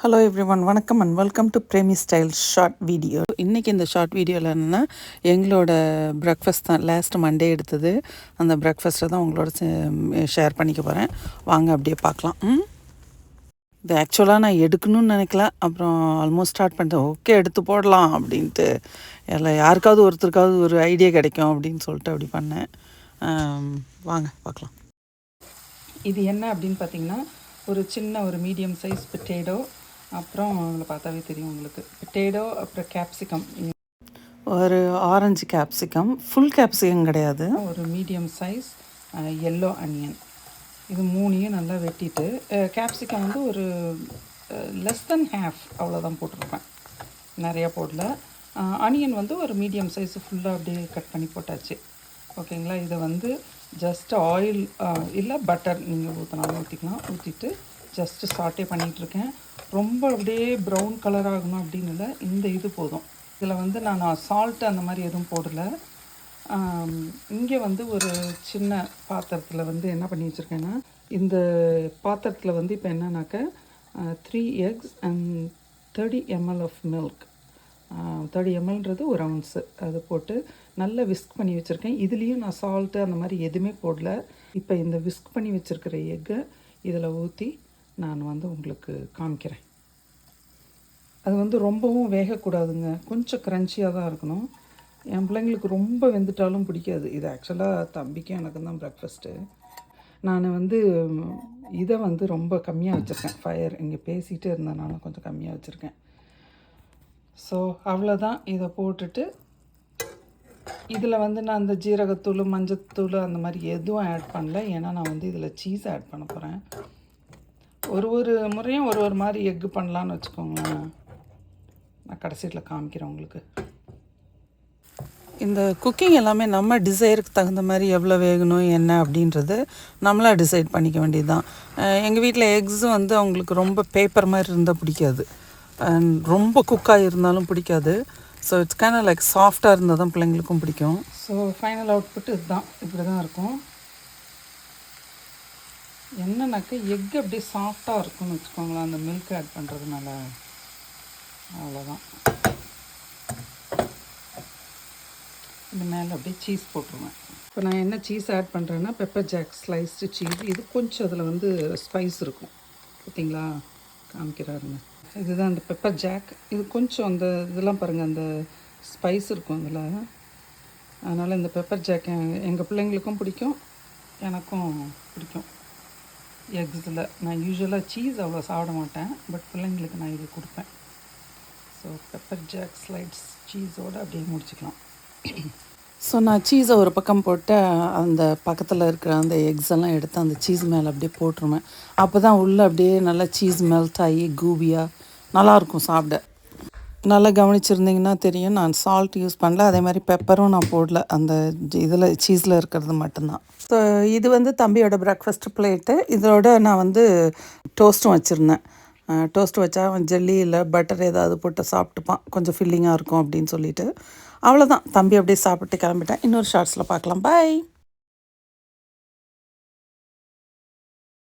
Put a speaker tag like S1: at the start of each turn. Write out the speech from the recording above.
S1: Hello everyone, வணக்கம் and welcome to Premi style short video. இன்றைக்கி இந்த ஷார்ட் வீடியோவில் என்னென்னா எங்களோட ப்ரேக்ஃபாஸ்ட் தான் லாஸ்ட் மண்டே எடுத்தது. அந்த ப்ரேக்ஃபாஸ்ட்டை தான் உங்களோட ஷேர் பண்ணிக்க போகிறேன். வாங்க அப்படியே பார்க்கலாம். இது ஆக்சுவலாக நான் எடுக்கணும்னு நினைக்கல, அப்புறம் ஆல்மோஸ்ட் ஸ்டார்ட் பண்ணிட்டேன். ஓகே, எடுத்து போடலாம் அப்படின்ட்டு. எல்லாம் யாருக்காவது ஒருத்தருக்காவது ஒரு ஐடியா கிடைக்கும் அப்படின்னு சொல்லிட்டு அப்படி பண்ணேன். வாங்க பார்க்கலாம். இது என்ன அப்படின்னு பார்த்தீங்கன்னா, ஒரு சின்ன ஒரு மீடியம் சைஸ் பொட்டேட்டோ, அப்புறம் அதில் பார்த்தாவே தெரியும் உங்களுக்கு, பொட்டேட்டோ, அப்புறம் கேப்சிகம், ஒரு ஆரஞ்சு கேப்சிகம், ஃபுல் கேப்சிகம் கிடையாது, ஒரு மீடியம் சைஸ் எல்லோ அனியன். இது மூணையும் நல்லா வெட்டிட்டு, கேப்சிகம் வந்து ஒரு லெஸ் தென் ஹேஃப் அவ்வளோதான் போட்டிருப்பேன், நிறையா போடல. அனியன் வந்து ஒரு மீடியம் சைஸு ஃபுல்லாக அப்படியே கட் பண்ணி போட்டாச்சு. ஓகேங்களா. இதை வந்து ஜஸ்ட் ஆயில் இல்லை பட்டர் நீங்கள் ஊற்றினாலும் ஊற்றிக்கலாம். ஊற்றிட்டு ஜஸ்ட்டு சாட்டே பண்ணிகிட்ருக்கேன். ரொம்ப அப்படியே ப்ரௌன் கலர் ஆகணும் அப்படின்னு இல்லை, இந்த இது போதும். இதில் வந்து நான் சால்ட்டு அந்த மாதிரி எதுவும் போடலை. இங்கே வந்து ஒரு சின்ன பாத்திரத்தில் வந்து என்ன பண்ணி வச்சுருக்கேன்னா, இந்த பாத்திரத்தில் வந்து இப்போ என்னன்னாக்க 3 eggs and 30 ml of milk. 30 mlன்றது ஒரு ounce. அது போட்டு நல்லா விஸ்க் பண்ணி வச்சுருக்கேன். இதுலேயும் நான் சால்ட்டு அந்த மாதிரி எதுவுமே போடல. இப்போ இந்த விஸ்க் பண்ணி வச்சுருக்கிற எக்கை இதில் ஊற்றி நான் வந்து உங்களுக்கு காமிக்கிறேன். அது வந்து ரொம்பவும் வேகக்கூடாதுங்க, கொஞ்சம் க்ரன்ச்சியாக தான் இருக்கணும். என் பிள்ளைங்களுக்கு ரொம்ப வெந்துட்டாலும் பிடிக்காது. இது ஆக்சுவலாக தம்பிக்கும் எனக்கு தான் ப்ரேக்ஃபாஸ்ட்டு. நான் வந்து இதை வந்து ரொம்ப கம்மியாக வச்சுருக்கேன். ஃபயர் இங்கே பேசிகிட்டே இருந்ததுனால கொஞ்சம் கம்மியாக வச்சுருக்கேன். ஸோ அவ்வளோதான். இதை போட்டுட்டு இதில் வந்து நான் அந்த ஜீரகத்தூள், மஞ்சத்தூள் அந்த மாதிரி எதுவும் ஆட் பண்ணல. ஏன்னா நான் வந்து இதில் சீஸ் ஆட் பண்ண போகிறேன். ஒரு முறையும் ஒரு மாதிரி எக்கு பண்ணலான்னு வச்சுக்கோங்களேன். நான் கடைசியில் காமிக்கிறேன் உங்களுக்கு. இந்த குக்கிங் எல்லாமே நம்ம டிசைருக்கு தகுந்த மாதிரி எவ்வளோ வேகணும் என்ன அப்படின்றது நம்மளாக டிசைட் பண்ணிக்க வேண்டியது தான். எங்கள் வீட்டில் எக்ஸும் வந்து அவங்களுக்கு ரொம்ப பேப்பர் மாதிரி இருந்தால் பிடிக்காது, ரொம்ப குக்காக இருந்தாலும் பிடிக்காது. ஸோ இட்ஸ் கைண்ட் லைக் சாஃப்டாக இருந்தால் தான் பிள்ளைங்களுக்கும் பிடிக்கும். ஸோ ஃபைனல் அவுட்புட் இதுதான், இப்படி தான் இருக்கும். என்னன்னாக்க எக் அப்படியே சாஃப்டாக இருக்கும்னு வச்சுக்கோங்களேன், அந்த மில்க் ஆட் பண்ணுறதுனால. அவ்வளோதான். இந்த மேலே அப்படியே சீஸ் போட்டுருவேன். இப்போ நான் என்ன சீஸ் ஆட் பண்ணுறேன்னா, பெப்பர் ஜாக் ஸ்லைஸ்டு சீஸ். இது கொஞ்சம் அதில் வந்து ஸ்பைஸ் இருக்கும், பார்த்தீங்களா, காமிக்கிறாருங்க. இதுதான் அந்த பெப்பர் ஜாக். இது கொஞ்சம் அந்த இதெல்லாம் பாருங்கள், அந்த ஸ்பைஸ் இருக்கும் அதில். அதனால் இந்த பெப்பர் ஜாக் எங்கள் பிள்ளைங்களுக்கும் பிடிக்கும், எனக்கும் பிடிக்கும். எக்ஸில் நான் யூஸ்வலாக சீஸ் அவ்வளோ சாப்பிட மாட்டேன், பட் பிள்ளைங்களுக்கு நான் இது கொடுப்பேன். ஸோ பெப்பர் ஜாக் ஸ்லைட்ஸ் சீஸோடு அப்படியே முடிச்சுக்கலாம். ஸோ நான் சீஸை ஒரு பக்கம் போட்டு அந்த பக்கத்தில் இருக்கிற அந்த எக்ஸ் எல்லாம் எடுத்து அந்த சீஸ் மேலே அப்படியே போட்டுருவேன். அப்போ தான் உள்ளே அப்படியே நல்லா சீஸ் மெல்ட் ஆகி கூபியாக நல்லாயிருக்கும் சாப்பிட. நல்லா கவனிச்சிருந்திங்கன்னா தெரியும், நான் சால்ட் யூஸ் பண்ணல, அதே மாதிரி பெப்பரும் நான் போடல, அந்த இதில் சீஸில் இருக்கிறது மட்டும்தான். ஸோ இது வந்து தம்பியோட ப்ரேக்ஃபாஸ்ட் பிளேட்டு. இதோட நான் வந்து டோஸ்ட்டும் வச்சுருந்தேன். டோஸ்ட் வச்சா ஜெல்லி இல்லை பட்டர் ஏதாவது போட்டு சாப்பிட்டுப்பான், கொஞ்சம் ஃபில்லிங்காக இருக்கும் அப்படின்னு சொல்லிட்டு. அவ்வளோதான், தம்பி அப்படியே சாப்பிட்டு கிளம்பிட்டேன். இன்னொரு ஷார்ட்ஸில் பார்க்கலாம். பாய்.